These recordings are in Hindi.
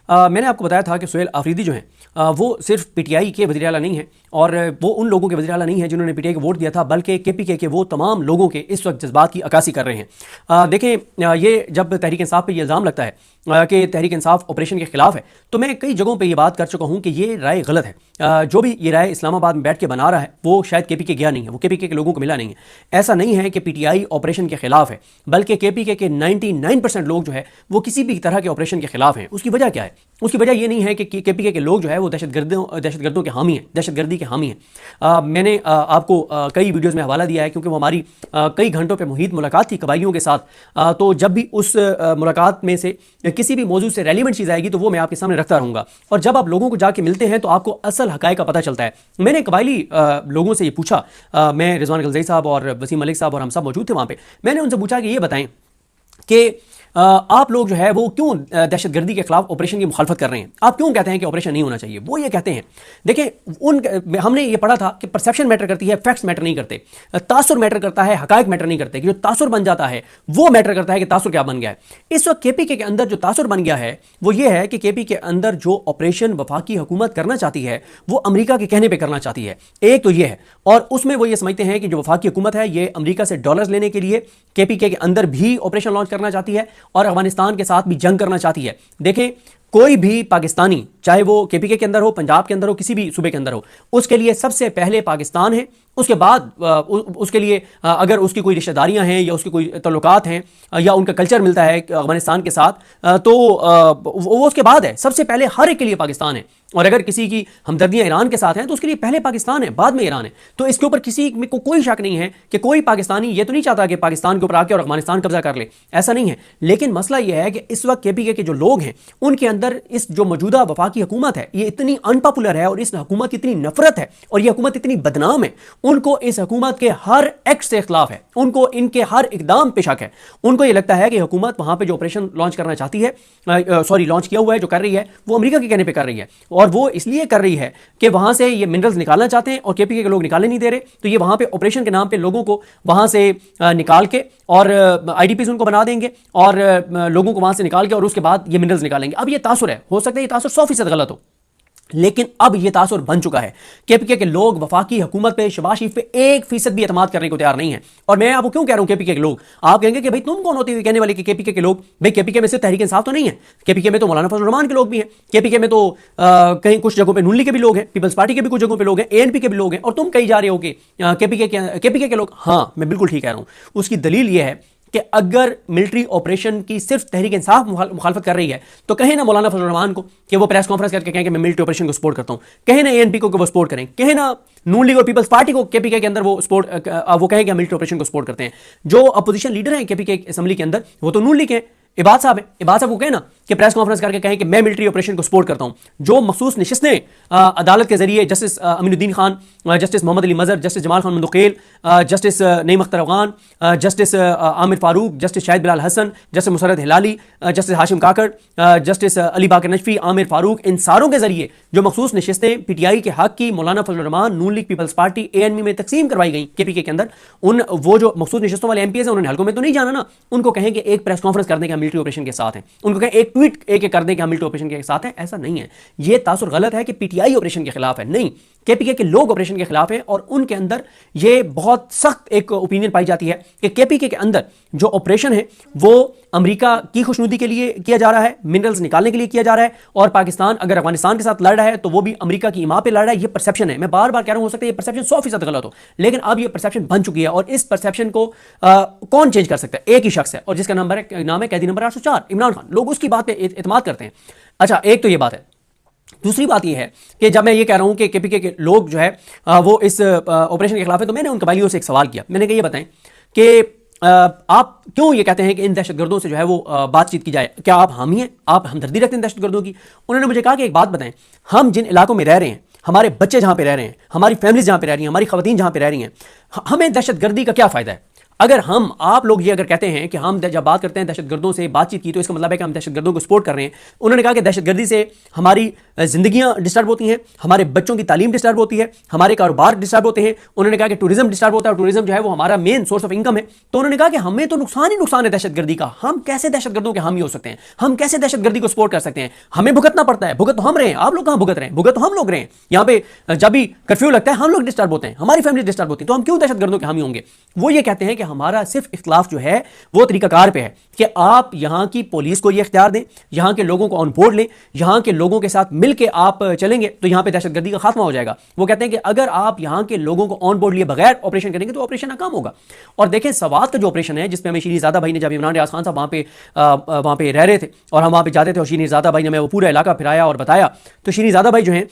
मैंने आपको बताया था कि सुहेल आफरीदी जो हैं वो सिर्फ पीटीआई के वज़ीर आला नहीं है और वो उन लोगों के वज़ीर आला नहीं है जिन्होंने पीटीआई को वोट दिया था, बल्कि केपीके के वो तमाम लोगों के इस वक्त जज्बात की अक्कासी कर रहे हैं। देखें, ये जब तहरीक इंसाफ पे ये इल्ज़ाम लगता है कि तहरीक इंसाफ ऑपरेशन के खिलाफ है, तो मैं कई जगहों पे ये बात कर चुका हूँ कि ये राय गलत है। जो भी ये राय इस्लामाबाद में बैठ के बना रहा है वो शायद केपीके गया नहीं है, वो केपीके के लोगों को मिला नहीं है। ऐसा नहीं है कि पीटीआई ऑपरेशन के खिलाफ है, बल्कि केपीके के 99% लोग जो है वो किसी भी तरह के ऑपरेशन के खिलाफ हैं। उसकी वजह क्या है? उसकी वजह ये नहीं है कि केपीके के लोग जो है वो दहशतगर्दों के हामी हैं, दहशतगर्दी के हामी हैं। मैंने आपको कई वीडियोज़ में हवाला दिया है, क्योंकि वो हमारी कई घंटों पे मुहित मुलाकात थी कबायलियों के साथ। तो जब भी उस मुलाकात में से किसी भी मौजूद से रेलिवेंट चीज़ आएगी तो वो मैं आपके सामने रखता रहूँगा, और जब आप लोगों को जाके मिलते हैं तो आपको असल हकायक का पता चलता है। मैंने कबायली लोगों से ये पूछा, मैं रिजवान गलज़ई साहब और वसीम मलिक साहब और हम सब मौजूद थे वहाँ पे। मैंने उनसे पूछा कि ये बताएं कि आप लोग जो है वो क्यों दहशतगर्दी के खिलाफ ऑपरेशन की मुखालफत कर रहे हैं, आप क्यों कहते हैं कि ऑपरेशन नहीं होना चाहिए। वो ये कहते हैं, देखें, हमने ये पढ़ा था कि परसेप्शन मैटर करती है, फैक्ट्स मैटर नहीं करते। तासुर मैटर करता है, हकायक मैटर नहीं करते। कि जो तासुर बन जाता है वो मैटर करता है कि तासुर क्या बन गया है। इस वक्त केपीके के अंदर जो तासुर बन गया है वो ये है कि केपीके के अंदर जो ऑपरेशन वफाकी हुकूमत करना चाहती है वो अमरीका के कहने पर करना चाहती है। एक तो ये है, और उसमें वो ये समझते हैं कि जो वफाकी हुकूमत है ये अमरीका से डॉलर्स लेने के लिए केपीके के अंदर भी ऑपरेशन लॉन्च करना चाहती है और अफगानिस्तान के साथ भी जंग करना चाहती है। देखें, कोई भी पाकिस्तानी, चाहे वो केपीके के अंदर हो, पंजाब के अंदर हो, किसी भी सूबे के अंदर हो, उसके लिए सबसे पहले पाकिस्तान है। उसके बाद उसके लिए अगर उसकी कोई रिश्तेदारियां हैं या उसके कोई तल्लुकात हैं या उनका कल्चर मिलता है अफगानिस्तान के साथ, तो वो उसके बाद है। सबसे पहले हर एक के लिए पाकिस्तान है, और अगर किसी की हमदर्दियां ईरान के साथ हैं तो उसके लिए पहले पाकिस्तान है, बाद में ईरान है। तो इसके ऊपर किसी को कोई शक नहीं है कि कोई पाकिस्तानी ये तो नहीं चाहता कि पाकिस्तान के ऊपर आके और अफगानिस्तान कब्जा कर ले, ऐसा नहीं है। लेकिन मसला यह है कि इस वक्त केपीके के जो लोग हैं उनके अंदर इस जो मौजूदा वफाकी हुकूमत है ये इतनी अनपॉपुलर है और इस हुकूमत की इतनी नफरत है और ये हुकूमत इतनी बदनाम है, उनको इस हुकूमत के हर एक्ट से इख्लाफ है, उनको इनके हर इकदाम पे शक है। उनको ये लगता है कि हुकूमत वहां पे जो ऑपरेशन लॉन्च करना चाहती है, लॉन्च किया हुआ है, जो कर रही है वो अमेरिका के कहने पे कर रही है, और वो इसलिए कर रही है कि वहां से ये मिनरल्स निकालना चाहते हैं और केपीके के लोग निकालने नहीं दे रहे। तो ये वहां पे ऑपरेशन के नाम पे लोगों को वहां से निकाल के और आईडीपीज उनको बना देंगे और लोगों को वहां से निकाल के और उसके बाद ये मिनरल्स निकालेंगे। अब ये तासुर है, हो सकता है ये तासुर 100% गलत हो, लेकिन अब यह तासुर बन चुका है। केपीके के लोग वफाकी हुकूमत पे, शहबाज शरीफ पे 1% भी एतमाद करने को तैयार नहीं है। और मैं आपको क्यों कह रहा हूं केपीके के लोग, आप कहेंगे कि भाई तुम कौन होती हुई कहने वाले कि केपीके के लोग, भाई केपीके में से तहरीक इंसाफ तो नहीं है, केपीके में तो मौलाना फजल रहमान के लोग भी हैं, केपीके में तो कहीं कुछ जगहों पे नून लीग के भी लोग हैं, पीपल्स पार्टी के भी कुछ जगहों पे लोग हैं, एएनपी के भी लोग हैं, और तुम कही जा रहे हो कि केपीके के लोग। हाँ, मैं बिल्कुल ठीक कह रहा हूं। उसकी दलील यह है कि अगर मिलिट्री ऑपरेशन की सिर्फ तहरीक इंसाफ मुखालफत कर रही है तो कहें ना मौलाना फजल रहमान को कि वो प्रेस कॉन्फ्रेंस करके कहें कि मैं मिलिट्री ऑपरेशन को सपोर्ट करता हूं, कहें ना एएनपी को कि वो सपोर्ट करें, कहें ना नून लीग और पीपल्स पार्टी को केपीके के अंदर वो कहें कि हम मिलिट्री ऑपरेशन को सपोर्ट करते हैं। जो अपोजिशन लीडर हैं केपीके असेंबली के अंदर वो तो नून लीग है, इबाद साहब है। इबाद साहब को कहें ना कि प्रेस कॉन्फ्रेंस करके कहें कि मैं मिलिट्री ऑपरेशन को सपोर्ट करता हूं। जो मखसूस नशिस्तें अदालत के जरिए justice Aminuddin Khan, justice Mohammad Ali Mazhar, justice Jamal Khan Mandokhail, justice Naeem Akhtar Afghan, justice Amir Farooq, justice Shahid Bilal Hassan, justice Musarrat Hilali, justice Hashim Kakar, justice Ali Baqar Najafi, Amir Farooq, इन सारों के जरिए जो मखसूस नशिस्तें पीटीआई के हक की मौलाना फजल रहमान, नून लीग, पीपल्स पार्टी, एएनपी में तकसीम करवाई गई केपीके के अंदर, वो जो मखसूस नशिस्तों वाले एमपीएस हैं उन्होंने हल्कों में तो नहीं जाना ना। उनको कहें कि एक प्रेस कॉन्फ्रेंस करने का मिलिट्री ऑपरेशन के साथ है, उनको कहें एक ट्वीट एक कर दें कि हम मिलिट्री ऑपरेशन के साथ हैं, ऐसा नहीं है। यह तासुर गलत है कि पीटीआई ऑपरेशन के खिलाफ है, नहीं, केपीके के लोग ऑपरेशन के खिलाफ हैं। और उनके अंदर यह बहुत सख्त एक ओपिनियन पाई जाती है कि केपीके के अंदर जो ऑपरेशन है वो अमेरिका की खुशनुदी के लिए किया जा रहा है, मिनरल्स निकालने के लिए किया जा रहा है, और पाकिस्तान अगर अफगानिस्तान के साथ लड़ रहा है तो वो भी अमेरिका की इमा पे लड़ रहा है। यह परसेप्शन है, मैं बार बार कह रहा हूं, हो सकता है यह परसेप्शन 100% गलत हो, लेकिन अब यह परसेप्शन बन चुकी है। और इस परसेप्शन को कौन चेंज कर सकता है? एक ही शख्स है, और जिसका नाम है कैदी नंबर 804 इमरान खान। लोग उसकी बात पे एतमाद करते हैं। अच्छा, एक तो यह बात है। दूसरी बात यह है कि जब मैं ये कह रहा हूं कि केपीके के लोग जो है वो इस ऑपरेशन के खिलाफ है, तो मैंने उन कबायलियों से एक सवाल किया। मैंने कहा ये बताएं कि आप क्यों ये कहते हैं कि इन दहशतगर्दों से जो है वो बातचीत की जाए, क्या आप हामी हैं, आप हमदर्दी रखते हैं दहशतगर्दों की? उन्होंने मुझे कहा कि एक बात बताएं, हम जिन इलाकों में रह रहे हैं, हमारे बच्चे जहां पे रह रहे हैं, हमारी फैमिलीज जहां पे रह रही हैं, हमारी खवातीन जहां पे रह रही हैं, हमें दहशतगर्दी का क्या फायदा है? अगर आप लोग ये अगर कहते हैं कि हम जब बात करते हैं दहशतगर्दों से बातचीत की तो इसका मतलब है कि हम दहशतगर्दों को सपोर्ट कर रहे हैं। उन्होंने कहा कि दहशतगर्दी से हमारी जिंदगियां डिस्टर्ब होती हैं, हमारे बच्चों की तालीम डिस्टर्ब होती है, हमारे कारोबार डिस्टर्ब होते हैं। उन्होंने कहा कि टूरिज्म डिस्टर्ब होता है, और टूरिज्म जो है वो हमारा मेन सोर्स ऑफ इनकम है। तो उन्होंने कहा कि हमें तो नुकसान ही नुकसान है दहशतगर्दी का, हम कैसे दहशतगर्दों के हामी हो सकते हैं, हम कैसे दहशतगर्दी को सपोर्ट कर सकते हैं, हमें भुगतना पड़ता है, भुगत तो हम रहे हैं, आप लोग कहां भुगत रहे हैं, भुगत तो हम लोग रहे हैं। यहां पे जब भी कर्फ्यू लगता है हम लोग डिस्टर्ब होते हैं, हमारी फैमिली डिस्टर्ब होती है, तो हम क्यों दहशतगर्दों के हामी होंगे। वो ये कहते हैं कि हमारा सिर्फ इख्तिलाफ जो है वो तरीकाकार पे है कि आप यहां की पुलिस को ये इख्तियार दें, यहां के लोगों को ऑन बोर्ड लें, यहां के लोगों के साथ मिलकर आप चलेंगे तो यहां पे दहशतगर्दी का खात्मा हो जाएगा। वो कहते हैं कि अगर आप यहां के लोगों को ऑन बोर्ड लिए बगैर ऑपरेशन करेंगे तो ऑपरेशन नाकाम होगा। और देखें सवात का जो ऑपरेशन है जिसमें हमें शीरीज़ादा भाई ने, जब इमरान रियाज खान साहब वहां पे रह रहे थे और हम वहां पे जाते थे और शीरीज़ादा भाई ने हमें वो पूरा इलाका फिराया और बताया, तो शीरीज़ादा भाई जो है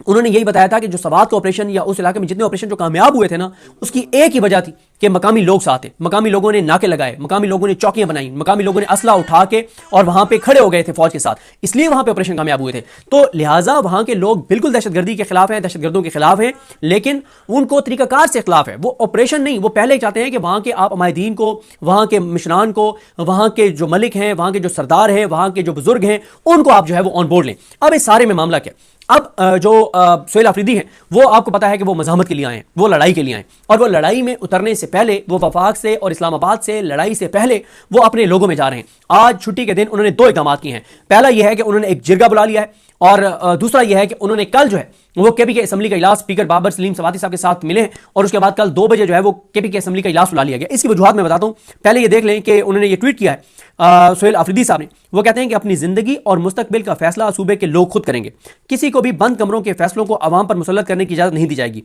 उन्होंने यही बताया था कि जो सवात का ऑपरेशन या उस इलाके में जितने ऑपरेशन जो कामयाब हुए थे ना, उसकी एक ही वजह थी कि मकामी लोग साथ थे, मकामी लोगों ने नाके लगाए, मकामी लोगों ने चौकियां बनाई, मकामी लोगों ने असला उठा के और वहां पे खड़े हो गए थे फौज के साथ, इसलिए वहां पे ऑपरेशन कामयाब हुए थे। तो लिहाजा वहां के लोग बिल्कुल दहशतगर्दी के खिलाफ हैं, दहशतगर्दों के खिलाफ हैं, लेकिन उनको तरीकाकार से खिलाफ है, वो ऑपरेशन नहीं। वो पहले चाहते हैं कि वहां के आप अमायदीन को, वहां के मिशनान को, वहां के जो मलिक हैं, वहां के जो सरदार हैं, वहां के जो बुजुर्ग हैं, उनको आप जो है वो ऑन बोर्ड लें। अब इस सारे में मामला क्या, अब जो सुहेल आफरीदी हैं वो आपको पता है कि वो मज़ाहमत के लिए आए हैं, वो लड़ाई के लिए आए, और वो लड़ाई में उतरने से पहले, वो वफाक से और इस्लामाबाद से लड़ाई से पहले वो अपने लोगों में जा रहे हैं। आज छुट्टी के दिन उन्होंने दो इक़दाम किए हैं। पहला यह है कि उन्होंने एक जिरगा बुला लिया है, और दूसरा यह है कि उन्होंने कल जो है वो केपी के असम्बली का इजलास स्पीकर बाबर सलीम सवाती साहब के साथ मिले हैं, और उसके बाद कल 2 बजे जो है वो केपी के असम्बली का इजलास बुला लिया गया। इसकी वजूहत मैं बताता हूं, पहले ये देख लें कि उन्होंने ये ट्वीट किया है सुहेल आफरीदी साहब ने। वो कहते हैं कि अपनी जिंदगी और मुस्तकबिल का फैसला सूबे के लोग खुद करेंगे, किसी को भी बंद कमरों के फैसलों को अवाम पर मुसल्लत करने की इजाजत नहीं दी जाएगी।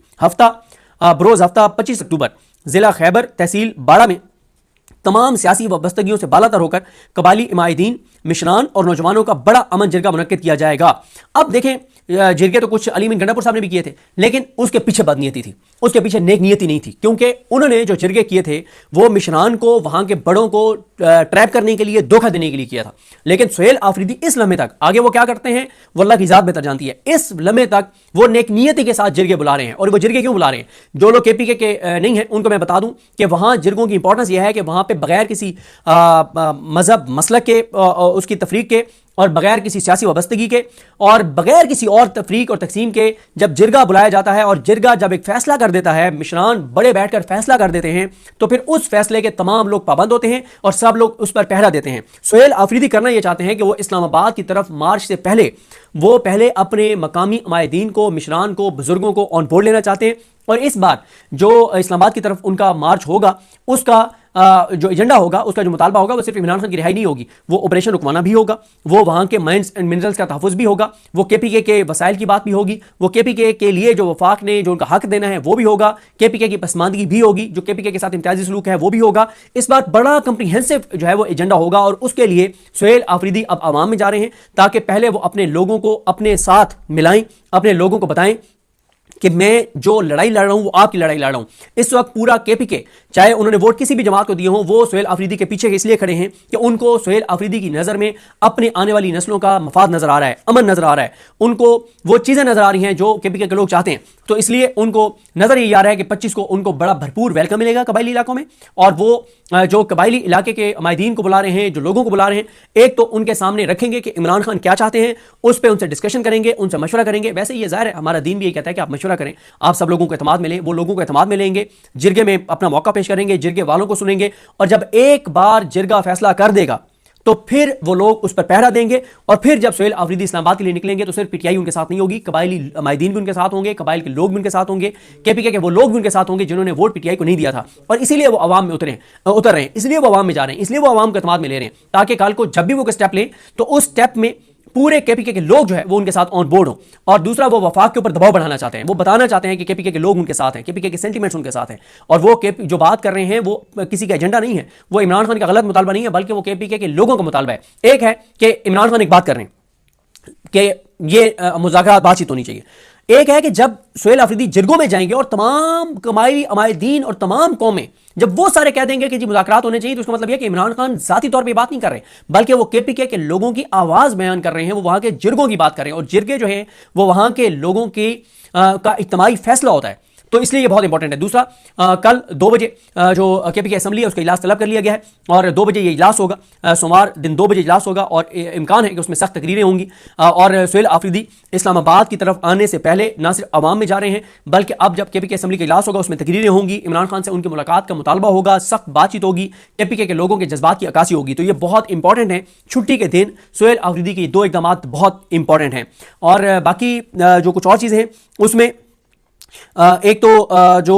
बरोज हफ्ता 25 अक्टूबर जिला खैबर तहसील बाड़ा में तमाम सियासी वाबस्तगियों से बालातर होकर कबायली इमायदीन, मिशनान और नौजवानों का बड़ा अमन जिरगा मुनक्किद किया जाएगा। अब देखें, जिरगे तो कुछ अली मीन गंडापुर साहब ने भी किए थे, लेकिन उसके पीछे बदनीयती थी, उसके पीछे नेक नियति नहीं थी, क्योंकि उन्होंने जो जिरगे किए थे वो मिशनान को, वहां के बड़ों को ट्रैप करने के लिए, धोखा देने के लिए किया था। लेकिन सुहेल आफरीदी इस लम्हे तक, आगे वो क्या करते हैं वो अल्लाह की जात बेहतर जानती है, इस लम्हे तक वो नेक नियति के साथ जिरगे बुला रहे हैं। और वो जिरगे क्यों बुला रहे हैं, जो लोग केपीके के नहीं है उनको मैं बता दूं कि वहां जिरगों की इंपॉर्टेंस यह है कि वहां पर बगैर किसी मजहब मसलक के, उसकी तफरीक के, और बगैर किसी सियासी वाबस्तगी के, और बगैर किसी और तफरीक और तकसीम के जब जिरगा बुलाया जाता है, और जिरगा जब एक फैसला कर देता है, मिशनान बड़े बैठकर फैसला कर देते हैं, तो फिर उस फैसले के तमाम लोग पाबंद होते हैं और सब लोग उस पर पहरा देते हैं। सुहेल आफरीदी करना यह चाहते हैं कि वो इस्लामाबाद की तरफ मार्च से पहले वो पहले अपने मकामी अमायदीन को, मिशनान को, बुजुर्गों को ऑन बोर्ड लेना चाहते हैं, और इस बार जो इस्लामाबाद की तरफ उनका मार्च होगा उसका जो एजेंडा होगा, उसका जो मुतालबा होगा, वो सिर्फ इमरान खान की रिहाई नहीं होगी, वो ऑपरेशन रुकवाना भी होगा, वो वहां के माइंस एंड मिनरल्स का तहफ़्फ़ुज़ भी होगा, वो केपीके के वसाइल की बात भी होगी, वो केपीके के लिए जो वफाक ने जो उनका हक देना है वो भी होगा, केपीके की पसमानदगी भी होगी, जो केपीके के साथ इम्तियाजी सलूक है वो भी होगा। इस बार बड़ा कंप्रीहेंसिव जो है वो एजेंडा होगा, और उसके लिए सुहेल आफरीदी अब आवाम में जा रहे हैं ताकि पहले वो अपने लोगों को अपने साथ मिलाएं, अपने लोगों को बताएं कि मैं जो लड़ाई लड़ रहा हूं वो आपकी लड़ाई लड़ रहा हूं। इस वक्त पूरा केपीके, चाहे उन्होंने वोट किसी भी जमात को दिए हों, वो सुहेल आफरीदी के पीछे इसलिए खड़े हैं कि उनको सुहेल आफरीदी की नज़र में अपने आने वाली नस्लों का मफाद नजर आ रहा है, अमन नजर आ रहा है, उनको वो चीज़ें नजर आ रही हैं जो केपीके के लोग चाहते हैं। तो इसलिए उनको नजर ये आ रहा है कि 25 को उनको बड़ा भरपूर वेलकम मिलेगा कबायली इलाकों में, और वो जो कबायली इलाके के अमायदीन को बुला रहे हैं, जो लोगों को बुला रहे हैं, एक तो उनके सामने रखेंगे कि इमरान खान क्या चाहते हैं, उस पर उनसे डिस्कशन करेंगे, उनसे मशवरा करेंगे। वैसे ये जाहिर है हमारा दीन भी ये कहता है कि आप मशवरा करें, आप सब लोगों को एतमाद मिले, वो लोगों को एतमाद में लेंगे, जिरगे में अपना मौका पेश करेंगे, जिरगे वालों को सुनेंगे, और जब एक बार जिरगा फैसला कर देगा तो फिर वो लोग उस पर पहरा देंगे, और फिर जब सुहेल आफरीदी इस्लामाबाद के लिए निकलेंगे तो सिर्फ पीटीआई उनके साथ नहीं होगी, कबायली अमायदीन भी उनके साथ होंगे, कबाइल के लोग भी उनके साथ होंगे, केपीके के वो लोग भी उनके साथ होंगे जिन्होंने वोट पीटीआई को नहीं दिया था, और इसीलिए वो आवाम में उतर रहे हैं, इसलिए वो आवाम में जा रहे हैं, इसलिए वो आवाम को एतमाद में ले रहे हैं, ताकि कल को जब भी वो स्टेप लें तो उस स्टेप में पूरे केपीके के लोग जो है वो उनके साथ ऑन बोर्ड हो। और दूसरा, वो वफाक के ऊपर दबाव बढ़ाना चाहते हैं, वो बताना चाहते हैं कि केपीके के लोग उनके साथ हैं, केपीके के सेंटीमेंट्स उनके साथ हैं, और वो जो बात कर रहे हैं वो किसी का एजेंडा नहीं है, वो इमरान खान का गलत मुतालबा नहीं है, बल्कि वो केपीके के लोगों का मुतालबा है। एक है कि इमरान खान एक बात कर रहे हैं कि ये मुज़ाकरात बातचीत होनी चाहिए, एक है कि जब सुहेल आफरीदी जिरगों में जाएंगे और तमाम कबायली अमायदीन और तमाम कौमें जब वो सारे कह देंगे कि जी मुज़ाकरात होने चाहिए, तो उसका मतलब यह कि इमरान खान जाती तौर पे बात नहीं कर रहे, बल्कि वो केपीके के लोगों की आवाज़ बयान कर रहे हैं, वो वहां के जिरगों की बात कर रहे हैं, और जिरगे जो है वो वहां के लोगों की का इज्तिमाई फैसला होता है। तो इसलिए ये बहुत इंपॉर्टेंट है। दूसरा, कल 2 बजे जो केपीके असेंबली है उसका इजलास तलब कर लिया गया है और 2 बजे ये इजलास होगा। सोमवार दिन 2 बजे इजलास होगा और इम्कान है कि उसमें सख्त तकरीरें होंगी। और सुहेल आफरीदी इस्लामाबाद की तरफ आने से पहले ना सिर्फ अवाम में जा रहे हैं, बल्कि अब जब केपीके असेंबली का इजलास होगा उसमें तकरीरें होंगी, इमरान खान से उनकी मुलाकात का मुतालबा होगा, सख्त बातचीत होगी, केपीके के लोगों के जज्बात की अक्कासी होगी। तो ये बहुत इंपॉर्टेंट है। छुट्टी के दिन सुहेल आफरीदी के 2 इकदाम बहुत इंपॉर्टेंट हैं। और बाकी जो कुछ और चीज़ें हैं उसमें एक तो जो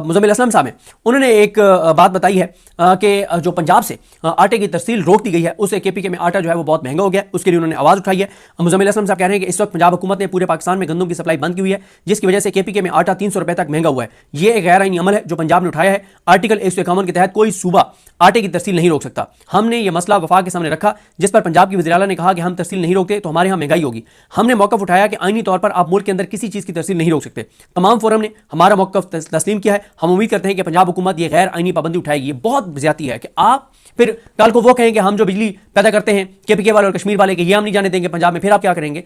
मुज़म्मिल असलम साहब हैं उन्होंने एक बात बताई है कि जो पंजाब से आटे की तरसील रोक दी गई है, उससे केपीके में आटा जो है वो बहुत महंगा हो गया, उसके लिए उन्होंने आवाज़ उठाई है। मुज़म्मिल असलम साहब कह रहे हैं कि इस वक्त पंजाब हुकूमत ने पूरे पाकिस्तान में गंदम की सप्लाई बंद की हुई है, जिसकी वजह से केपीके में आटा 300 रुपये तक महंगा हुआ है। ये एक गैर आईनी अमल है जो पंजाब ने उठाया है। आर्टिकल 151 के तहत कोई सूबा आटे की तरसील नहीं रोक सकता। हमने ये मसला वफाक के सामने रखा, जिस पर पंजाब की वज़ीर आला ने कहा कि हम तरसील नहीं रोकते तो हमारे यहाँ महंगाई होगी। हमने मौक़िफ़ उठाया कि आईनी तौर पर आप मुल्क के अंदर किसी चीज़ की तरसील नहीं रोक सकते। तमाम फोरम ने हमारा मौक़िफ़ तस्लीम किया है। हम उम्मीद करते हैं कि पंजाब हुकूमत ये गैर आईनी पाबंदी उठाएगी। ये बहुत ज़्यादती है कि आप फिर कल को वो कहेंगे हम जो बिजली पैदा करते हैं केपीके वाले और कश्मीर वाले के ये हम नहीं जाने देंगे पंजाब में, फिर आप क्या करेंगे?